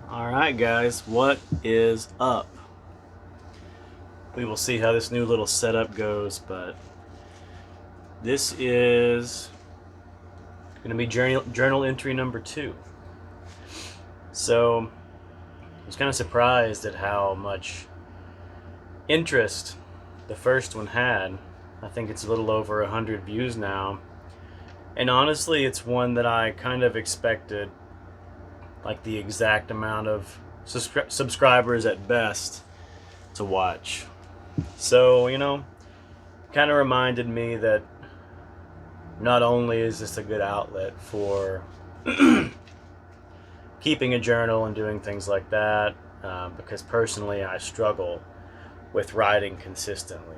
Alright guys, what is up? We will see how this new little setup goes, but this is going to be journal entry number 2. So, I was kind of surprised at how much interest the first one had. I think it's a little over 100 views now. And honestly, it's one that I kind of expected, like the exact amount of subscribers at best to watch. So, kind of reminded me that not only is this a good outlet for keeping a journal and doing things like that, because personally I struggle with writing consistently.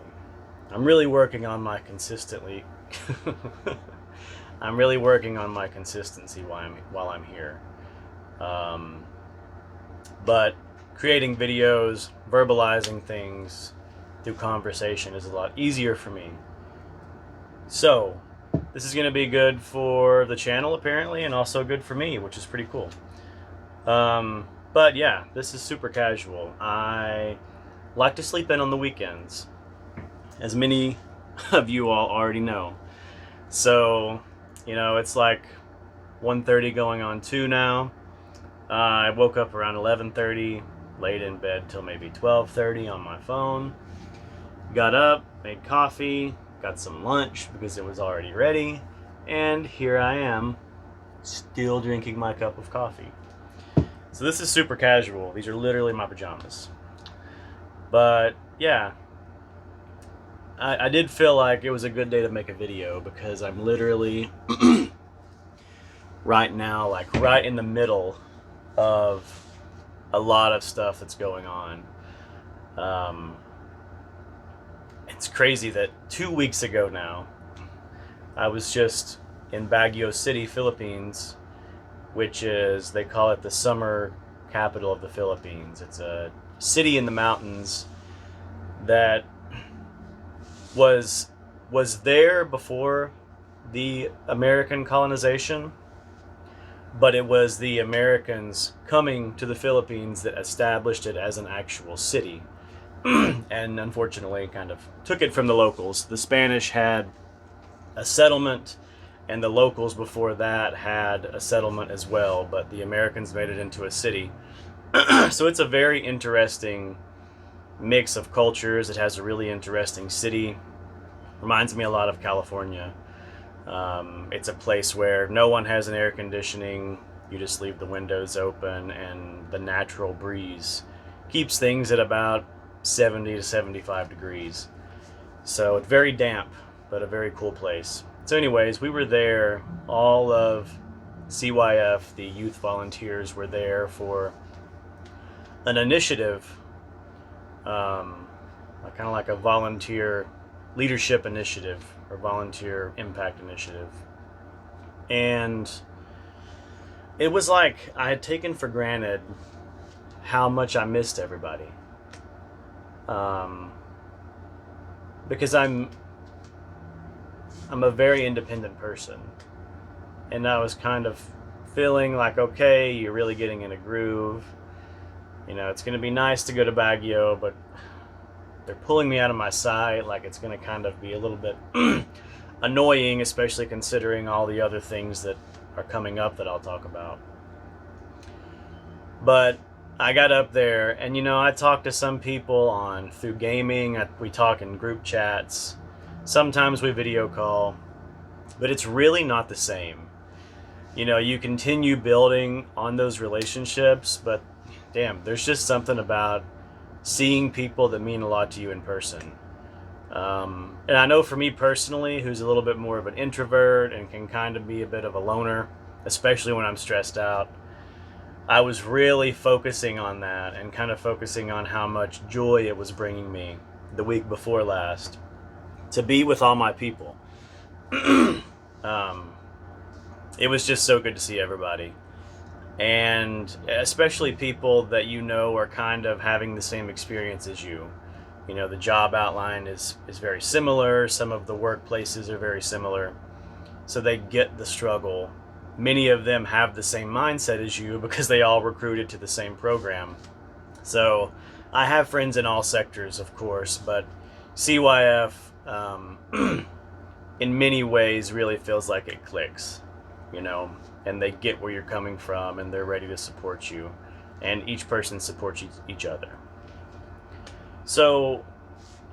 I'm really working on my consistency while I'm here. But creating videos, verbalizing things through conversation is a lot easier for me. So, this is going to be good for the channel apparently, and also good for me, which is pretty cool. But yeah, this is super casual. I like to sleep in on the weekends, as many of you all already know. So, it's like 1:30 going on 2 now. I woke up around 11:30, laid in bed till maybe 12:30 on my phone. Got up, made coffee, got some lunch because it was already ready, and here I am, still drinking my cup of coffee. So this is super casual. These are literally my pajamas. But yeah, I did feel like it was a good day to make a video because I'm literally right now, like right in the middle of a lot of stuff that's going on. It's crazy that 2 weeks ago now, I was just in Baguio City, Philippines, which is, they call it the summer capital of the Philippines. It's a city in the mountains that was there before the American colonization, but it was the Americans coming to the Philippines that established it as an actual city. And unfortunately kind of took it from the locals. The Spanish had a settlement, and the locals before that had a settlement as well, but the Americans made it into a city. So it's a very interesting mix of cultures. It has a really interesting city. Reminds me a lot of California. It's a place where no one has an air conditioning. You just leave the windows open, and the natural breeze keeps things at about 70 to 75 degrees. So it's very damp, but a very cool place. So anyways, we were there. All of CYF, the youth volunteers, were there for an initiative, kind of like a volunteer leadership initiative or volunteer impact initiative. And it was like I had taken for granted how much I missed everybody. Because I'm a very independent person, and I was kind of feeling like, okay, you're really getting in a groove. It's going to be nice to go to Baguio, but they're pulling me out of my sight. Like, it's going to kind of be a little bit annoying, especially considering all the other things that are coming up that I'll talk about. But I got up there, and I talked to some people through gaming. We talk in group chats. Sometimes we video call, but it's really not the same. You continue building on those relationships, but damn, there's just something about seeing people that mean a lot to you in person. And I know for me personally, who's a little bit more of an introvert and can kind of be a bit of a loner, especially when I'm stressed out, I was really focusing on that and kind of focusing on how much joy it was bringing me the week before last to be with all my people. It was just so good to see everybody. And especially people that are kind of having the same experience as you. The job outline is very similar. Some of the workplaces are very similar. So they get the struggle many of them have the same mindset as you because they all recruited to the same program. So I have friends in all sectors, of course, but CYF in many ways really feels like it clicks, you know, and they get where you're coming from and they're ready to support you, and each person supports each other. So,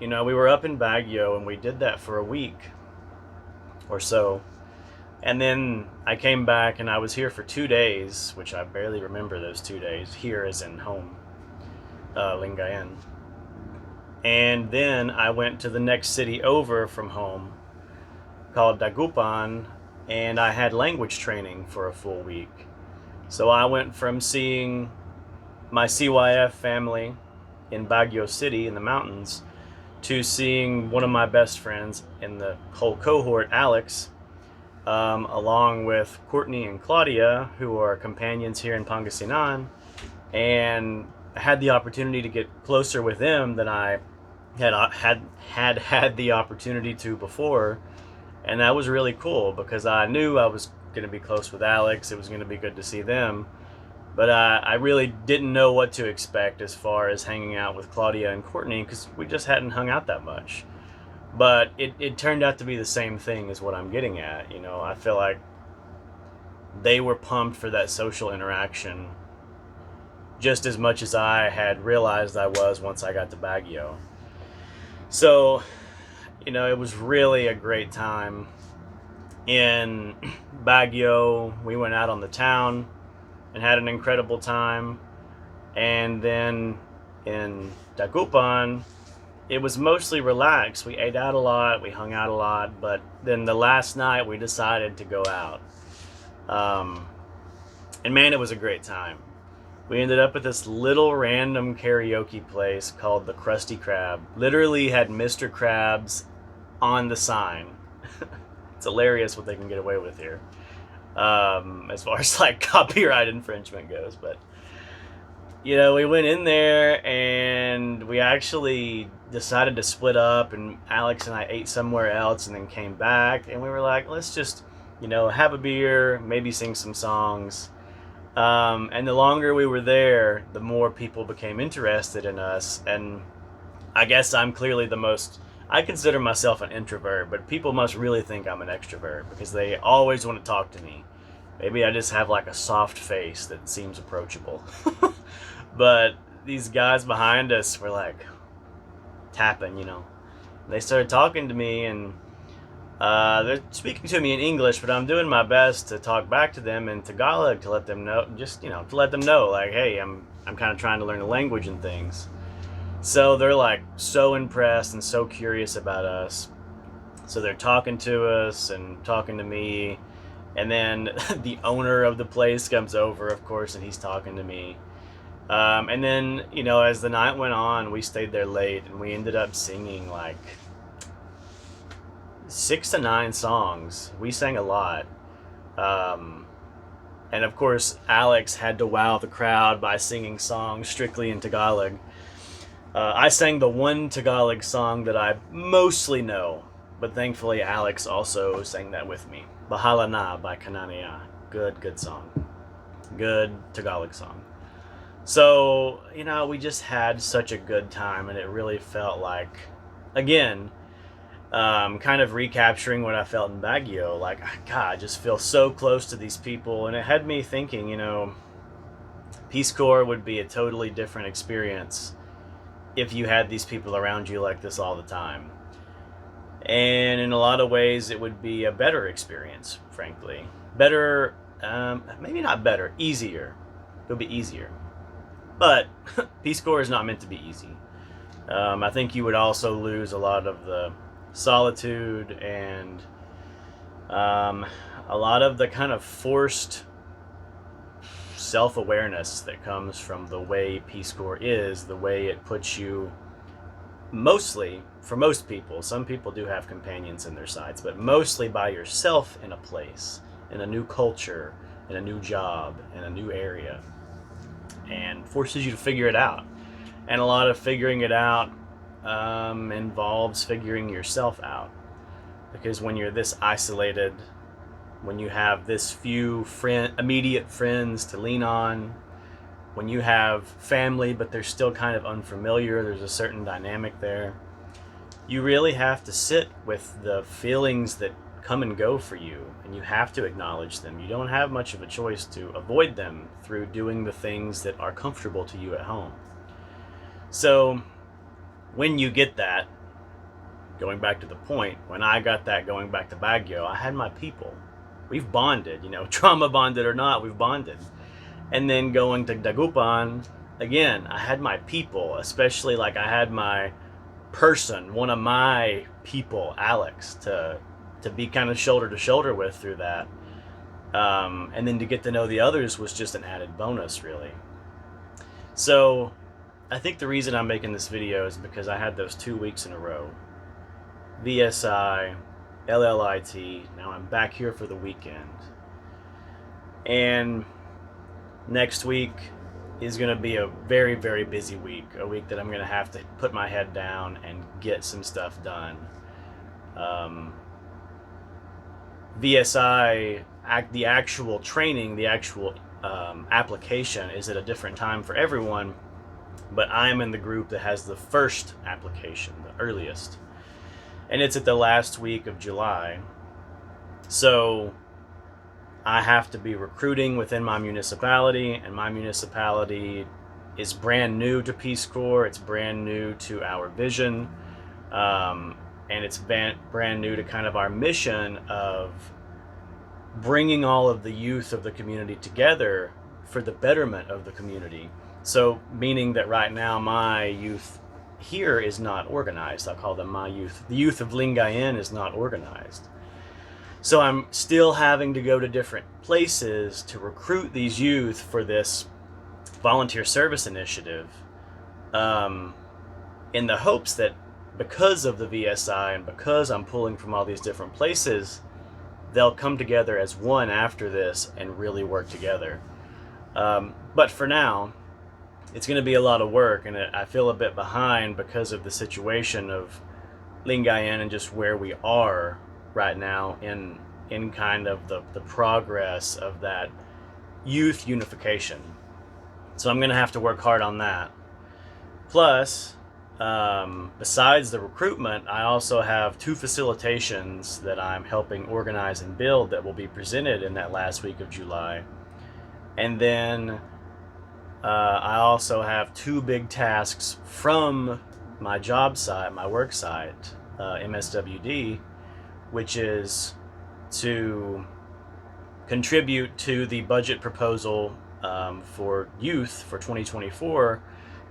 you know, we were up in Baguio and we did that for a week or so. And then I came back and I was here for 2 days, which I barely remember those 2 days. Here as in home, Lingayen. And then I went to the next city over from home called Dagupan, and I had language training for a full week. So I went from seeing my CYF family in Baguio City in the mountains to seeing one of my best friends in the whole cohort, Alex, along with Courtney and Claudia, who are companions here in Pangasinan, and I had the opportunity to get closer with them than I had the opportunity to before, and that was really cool because I knew I was going to be close with Alex. It was going to be good to see them, but I really didn't know what to expect as far as hanging out with Claudia and Courtney because we just hadn't hung out that much. But it turned out to be the same thing as what I'm getting at. You know, I feel like they were pumped for that social interaction just as much as I had realized I was once I got to Baguio. So, you know, it was really a great time. In Baguio, we went out on the town and had an incredible time. And then in Dagupan, it was mostly relaxed. We ate out a lot, we hung out a lot, but then the last night we decided to go out. And man, it was a great time. We ended up at this little random karaoke place called the Krusty Krab. Literally had Mr. Krabs on the sign. It's hilarious what they can get away with here, as far as like copyright infringement goes. But you know, we went in there and we actually decided to split up, and Alex and I ate somewhere else and then came back, and we were like, let's just, you know, have a beer, maybe sing some songs. And the longer we were there, the more people became interested in us. And I guess I'm clearly I consider myself an introvert, but people must really think I'm an extrovert because they always want to talk to me. Maybe I just have like a soft face that seems approachable. But these guys behind us were like tapping, you know. They started talking to me, and they're speaking to me in English, but I'm doing my best to talk back to them in Tagalog to let them know, just, you know, to let them know, like, hey, I'm kind of trying to learn the language and things. So they're like so impressed and so curious about us. So they're talking to us and talking to me, and then the owner of the place comes over, of course, and he's talking to me. And then, you know, as the night went on, we stayed there late, and we ended up singing like 6 to 9 songs. We sang a lot. And of course, Alex had to wow the crowd by singing songs strictly in Tagalog. I sang the one Tagalog song that I mostly know, but thankfully Alex also sang that with me. Bahala Na by Kananea. Good song. Good Tagalog song. So, you know, we just had such a good time, and it really felt like, again, kind of recapturing what I felt in Baguio. Like, God, I just feel so close to these people, and it had me thinking, you know, Peace Corps would be a totally different experience if you had these people around you like this all the time. And in a lot of ways, it would be a better experience, frankly. Better, maybe not better, easier. It would be easier. But Peace Corps is not meant to be easy. I think you would also lose a lot of the solitude and a lot of the kind of forced self-awareness that comes from the way Peace Corps is, the way it puts you, mostly, for most people, some people do have companions in their sides, but mostly by yourself in a place, in a new culture, in a new job, in a new area, and forces you to figure it out. And a lot of figuring it out involves figuring yourself out, because when you're this isolated, when you have this few immediate friends to lean on, when you have family but they're still kind of unfamiliar, there's a certain dynamic there. You really have to sit with the feelings that come and go for you, and you have to acknowledge them. You don't have much of a choice to avoid them through doing the things that are comfortable to you at home. So when you get that, going back to the point, when I got that going back to Baguio, I had my people. We've bonded, trauma bonded or not, we've bonded. And then going to Dagupan, again, I had my people, especially like I had my person, one of my people, Alex, to be kind of shoulder to shoulder with through that. And then to get to know the others was just an added bonus, really. So I think the reason I'm making this video is because I had those 2 weeks in a row. VSI, LLIT, now I'm back here for the weekend. And next week is going to be a very, very busy week. A week that I'm going to have to put my head down and get some stuff done. VSI, the actual training, the actual application is at a different time for everyone, but I'm in the group that has the first application, the earliest. And it's at the last week of July. So I have to be recruiting within my municipality, and my municipality is brand new to Peace Corps. It's brand new to our vision, and it's brand new to kind of our mission of bringing all of the youth of the community together for the betterment of the community. So meaning that right now my youth here is not organized. I'll call them my youth. The youth of Lingayen is not organized. So I'm still having to go to different places to recruit these youth for this volunteer service initiative, in the hopes that because of the VSI and because I'm pulling from all these different places, they'll come together as one after this and really work together. But for now, it's going to be a lot of work, and I feel a bit behind because of the situation of Lingayen and just where we are right now in kind of the progress of that youth unification. So I'm going to have to work hard on that. Plus, besides the recruitment, I also have 2 facilitations that I'm helping organize and build that will be presented in that last week of July. And then I also have 2 big tasks from my job site, my work site, MSWD, which is to contribute to the budget proposal for youth for 2024,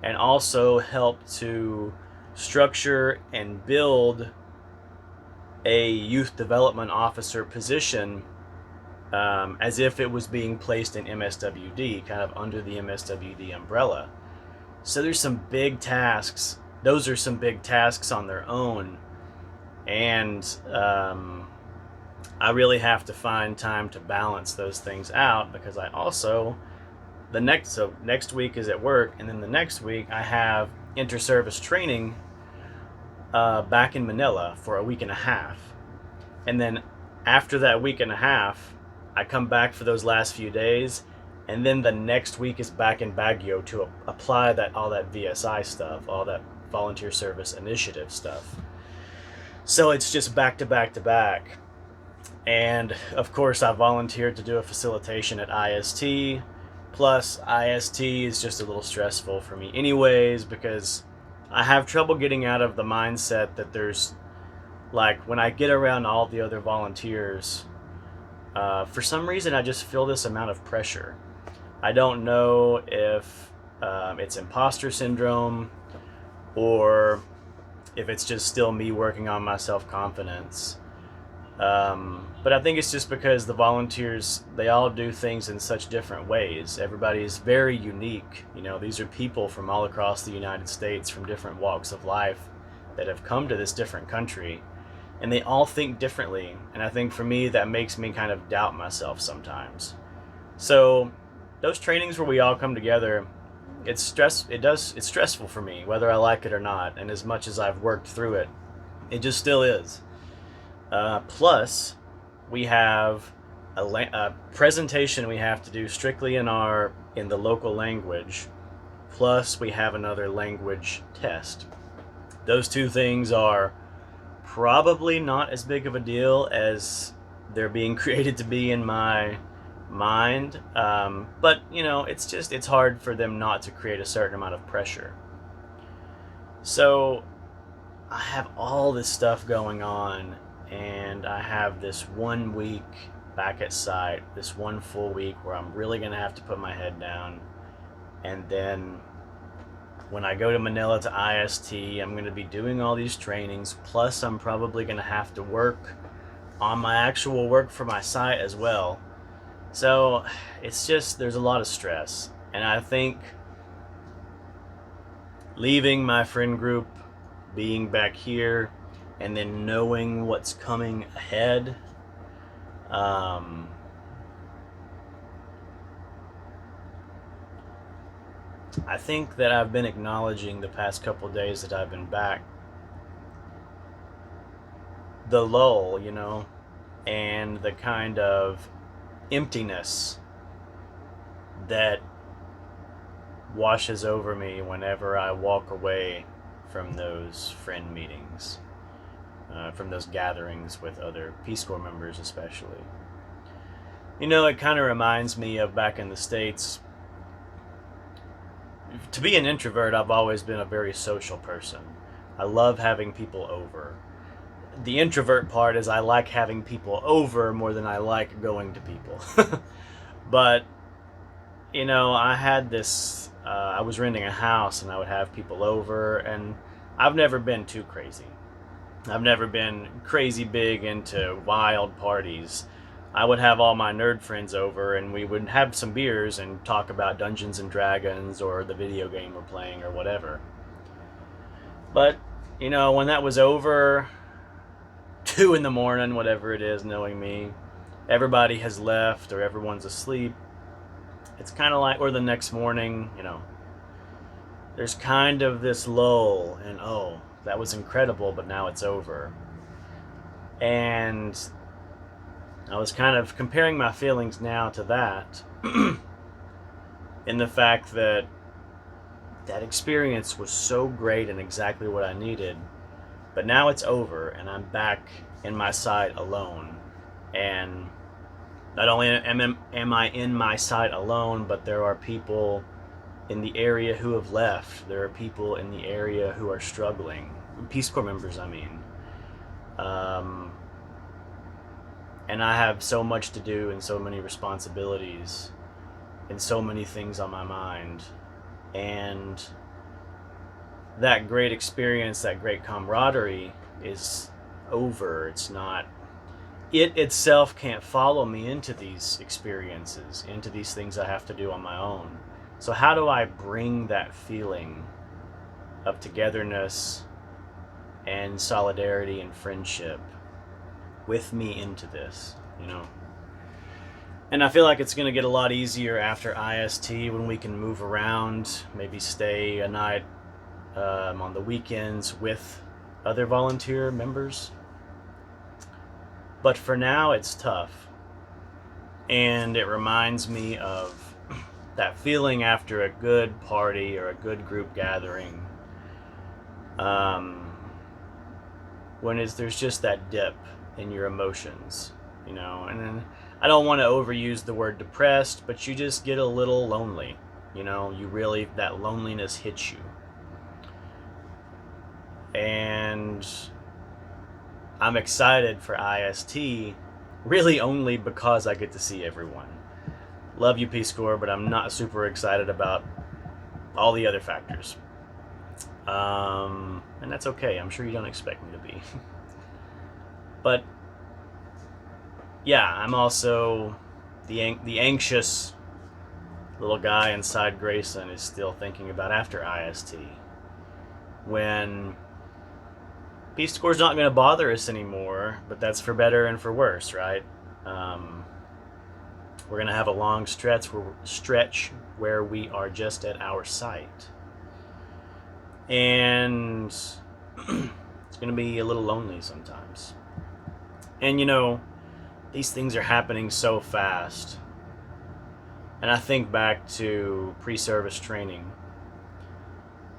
and also help to structure and build a youth development officer position, as if it was being placed in MSWD, kind of under the MSWD umbrella. So there's some big tasks. Those are some big tasks on their own, and I really have to find time to balance those things out, because I also next week is at work, and then the next week I have inter-service training back in Manila for a week and a half. And then after that week and a half, I come back for those last few days, and then the next week is back in Baguio to apply all that VSI stuff, all that volunteer service initiative stuff. So it's just back to back to back. And of course I volunteered to do a facilitation at IST. Plus, IST is just a little stressful for me anyways, because I have trouble getting out of the mindset that there's, like, when I get around all the other volunteers, for some reason I just feel this amount of pressure. I don't know if it's imposter syndrome, or if it's just still me working on my self-confidence. But I think it's just because the volunteers, they all do things in such different ways. Everybody is very unique. These are people from all across the United States, from different walks of life, that have come to this different country, and they all think differently. And I think for me, that makes me kind of doubt myself sometimes. So those trainings where we all come together, it's stressful for me, whether I like it or not. And as much as I've worked through it, it just still is. Plus, we have a presentation we have to do strictly in the local language, plus we have another language test. Those two things are probably not as big of a deal as they're being created to be in my mind, but it's hard for them not to create a certain amount of pressure. So I have all this stuff going on, and I have this 1 week back at site, this one full week where I'm really going to have to put my head down. And then when I go to Manila to IST, I'm going to be doing all these trainings, plus I'm probably going to have to work on my actual work for my site as well. So it's just, there's a lot of stress. And I think leaving my friend group, being back here, and then knowing what's coming ahead, I think that I've been acknowledging the past couple days that I've been back the lull, and the kind of emptiness that washes over me whenever I walk away from those friend meetings, from those gatherings with other Peace Corps members especially. It kind of reminds me of back in the States. To be an introvert, I've always been a very social person. I love having people over. The introvert part is I like having people over more than I like going to people. But, I had this, I was renting a house and I would have people over, and I've never been too crazy. I've never been crazy big into wild parties. I would have all my nerd friends over, and we would have some beers and talk about Dungeons and Dragons or the video game we're playing or whatever. But, when that was over, 2 in the morning, whatever it is, knowing me, everybody has left or everyone's asleep. It's kind of like, or the next morning, there's kind of this lull, and oh, that was incredible, but now it's over. And I was kind of comparing my feelings now to that, in the fact that that experience was so great and exactly what I needed, but now it's over and I'm back in my site alone. And not only am I in my site alone, but there are people in the area who have left. There are people in the area who are struggling. Peace Corps members, I mean. And I have so much to do and so many responsibilities and so many things on my mind. And that great experience, that great camaraderie is over. It's not, it itself can't follow me into these experiences, into these things I have to do on my own. So how do I bring that feeling of togetherness and solidarity and friendship with me into this, And I feel like it's going to get a lot easier after IST when we can move around, maybe stay a night on the weekends with other volunteer members. But for now, it's tough. And it reminds me of that feeling after a good party or a good group gathering, when there's just that dip in your emotions, and then I don't want to overuse the word depressed, but you just get a little lonely, you really, that loneliness hits you. And I'm excited for IST, really only because I get to see everyone. Love you, Peace Corps, but I'm not super excited about all the other factors. And that's okay. I'm sure you don't expect me to be. But yeah, I'm also the anxious little guy inside Grayson is still thinking about after IST, when Peace Corps is not going to bother us anymore, but that's for better and for worse, right? We're going to have a long stretch where we are just at our site. And it's going to be a little lonely sometimes. And these things are happening so fast. And I think back to pre-service training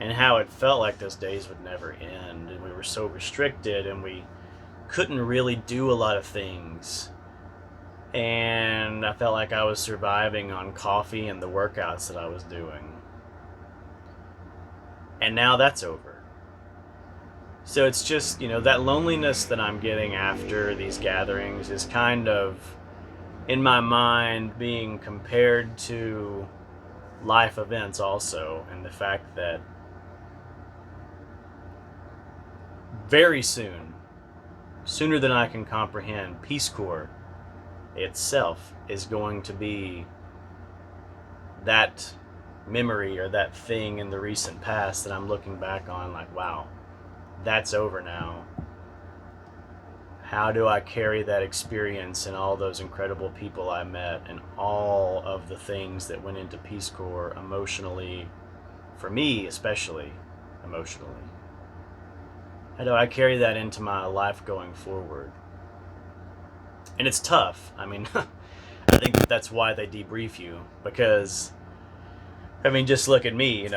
and how it felt like those days would never end, and we were so restricted and we couldn't really do a lot of things. And I felt like I was surviving on coffee and the workouts that I was doing. And now that's over. So it's just, that loneliness that I'm getting after these gatherings is kind of, in my mind, being compared to life events also, and the fact that very soon, sooner than I can comprehend, Peace Corps itself is going to be that memory or that thing in the recent past that I'm looking back on like, wow, that's over now. How do I carry that experience and all those incredible people I met and all of the things that went into Peace Corps emotionally, for me especially emotionally? How do I carry that into my life going forward? And it's tough. I mean, I think that's why they debrief you, because, just look at me,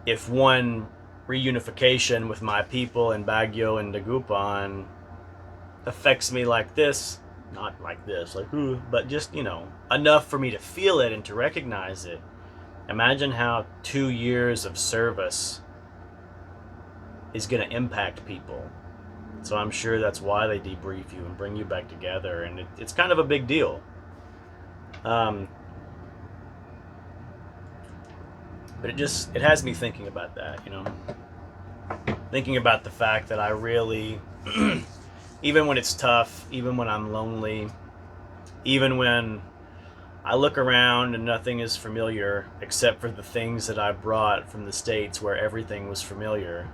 if one reunification with my people in Baguio and Dagupan affects me like this, not like this, like, ooh, but just, enough for me to feel it and to recognize it. Imagine how 2 years of service is going to impact people. So I'm sure that's why they debrief you and bring you back together, and it's kind of a big deal. But it has me thinking about that, thinking about the fact that I really, even when it's tough, even when I'm lonely, even when I look around and nothing is familiar except for the things that I brought from the States where everything was familiar,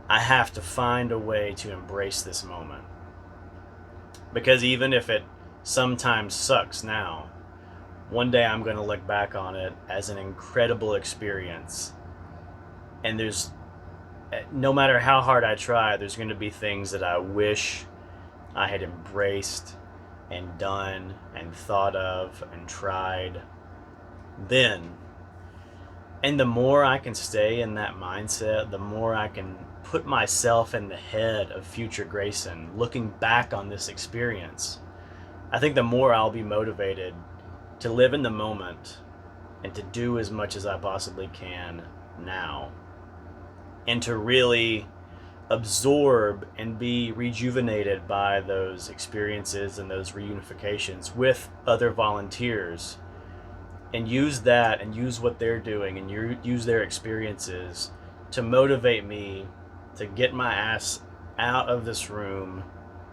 I have to find a way to embrace this moment. Because even if it sometimes sucks now, one day I'm going to look back on it as an incredible experience. And no matter how hard I try, there's going to be things that I wish I had embraced and done and thought of and tried then. And the more I can stay in that mindset, the more I can put myself in the head of future Grayson, looking back on this experience, I think the more I'll be motivated to live in the moment and to do as much as I possibly can now, and to really absorb and be rejuvenated by those experiences and those reunifications with other volunteers, and use that and use what they're doing and use their experiences to motivate me to get my ass out of this room,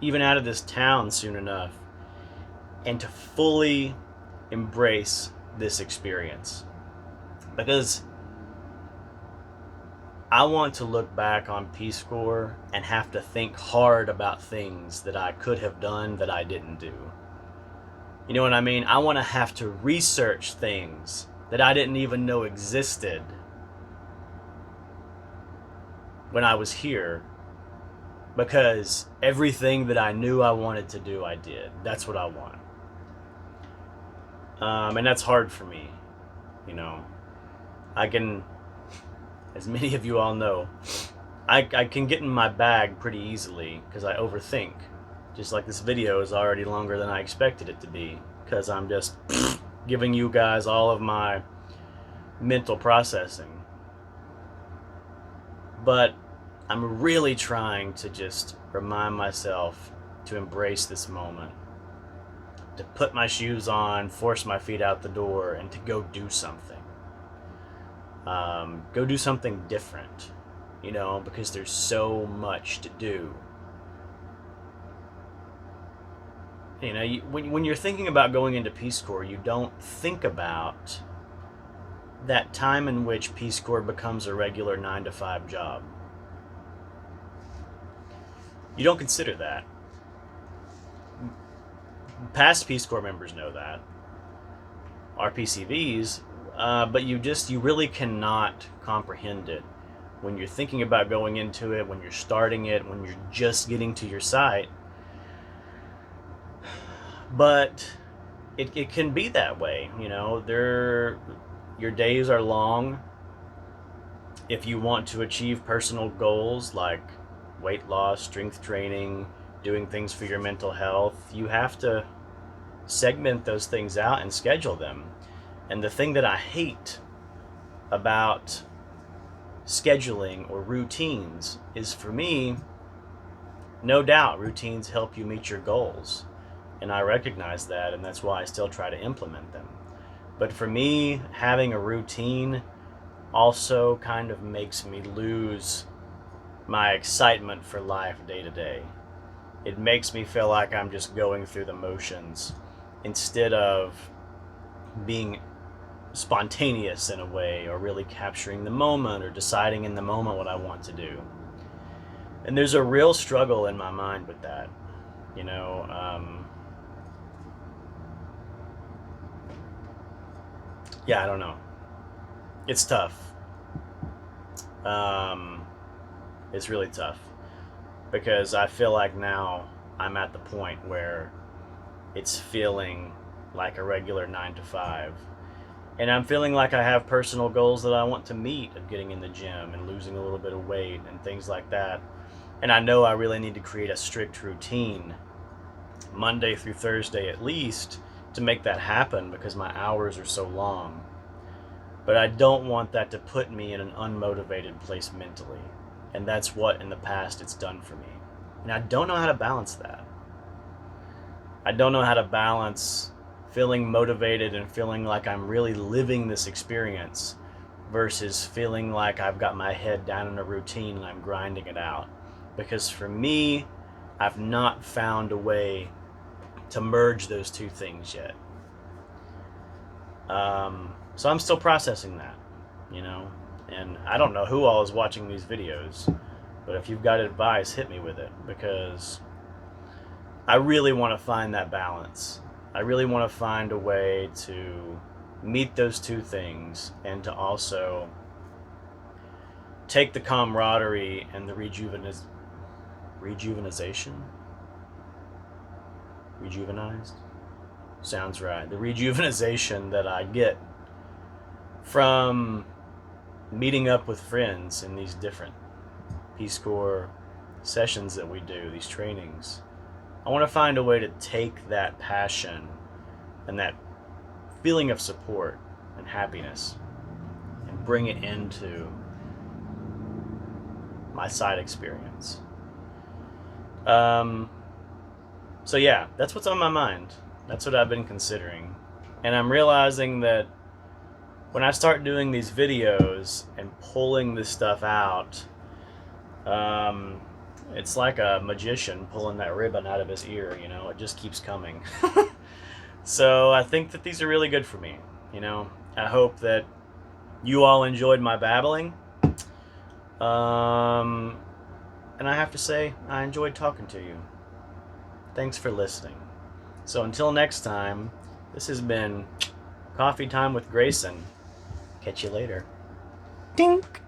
even out of this town soon enough, and to fully embrace this experience. Because I want to look back on Peace Corps and have to think hard about things that I could have done that I didn't do. You know what I mean? I want to have to research things that I didn't even know existed when I was here, because everything that I knew I wanted to do, I did. That's what I want. And that's hard for me. I can, as many of you all know, I can get in my bag pretty easily because I overthink. Just like this video is already longer than I expected it to be, because I'm just giving you guys all of my mental processing. But I'm really trying to just remind myself to embrace this moment, to put my shoes on, force my feet out the door, and to go do something. Go do something different, because there's so much to do. When you're thinking about going into Peace Corps, you don't think about that time in which Peace Corps becomes a regular 9-to-5 job. You don't consider that. Past Peace Corps members know that. RPCVs, but you really cannot comprehend it when you're thinking about going into it, when you're starting it, when you're just getting to your site. But it can be that way, your days are long. If you want to achieve personal goals like weight loss, strength training, doing things for your mental health, you have to segment those things out and schedule them. And the thing that I hate about scheduling or routines is, for me, no doubt routines help you meet your goals. And I recognize that, and that's why I still try to implement them. But for me, having a routine also kind of makes me lose my excitement for life day to day. It makes me feel like I'm just going through the motions instead of being spontaneous in a way, or really capturing the moment, or deciding in the moment what I want to do. And there's a real struggle in my mind with that. I don't know. It's tough. It's really tough because I feel like now I'm at the point where it's feeling like a regular 9 to 5. And I'm feeling like I have personal goals that I want to meet, of getting in the gym and losing a little bit of weight and things like that. And I know I really need to create a strict routine, Monday through Thursday at least, to make that happen because my hours are so long. But I don't want that to put me in an unmotivated place mentally. And that's what in the past it's done for me. And I don't know how to balance that. I don't know how to balance feeling motivated and feeling like I'm really living this experience versus feeling like I've got my head down in a routine and I'm grinding it out. Because for me, I've not found a way to merge those two things yet. So I'm still processing that, and I don't know who all is watching these videos, but if you've got advice, hit me with it, because I really want to find that balance. I really want to find a way to meet those two things, and to also take the camaraderie and the rejuvenized, sounds right, the rejuvenization that I get from meeting up with friends in these different Peace Corps sessions that we do, these trainings. I want to find a way to take that passion and that feeling of support and happiness and bring it into my side experience. So yeah, that's what's on my mind. That's what I've been considering. And I'm realizing that when I start doing these videos and pulling this stuff out, it's like a magician pulling that ribbon out of his ear, it just keeps coming. So I think that these are really good for me, I hope that you all enjoyed my babbling. And I have to say, I enjoyed talking to you. Thanks for listening. So until next time, this has been Coffee Time with Grayson. Catch you later. Dink!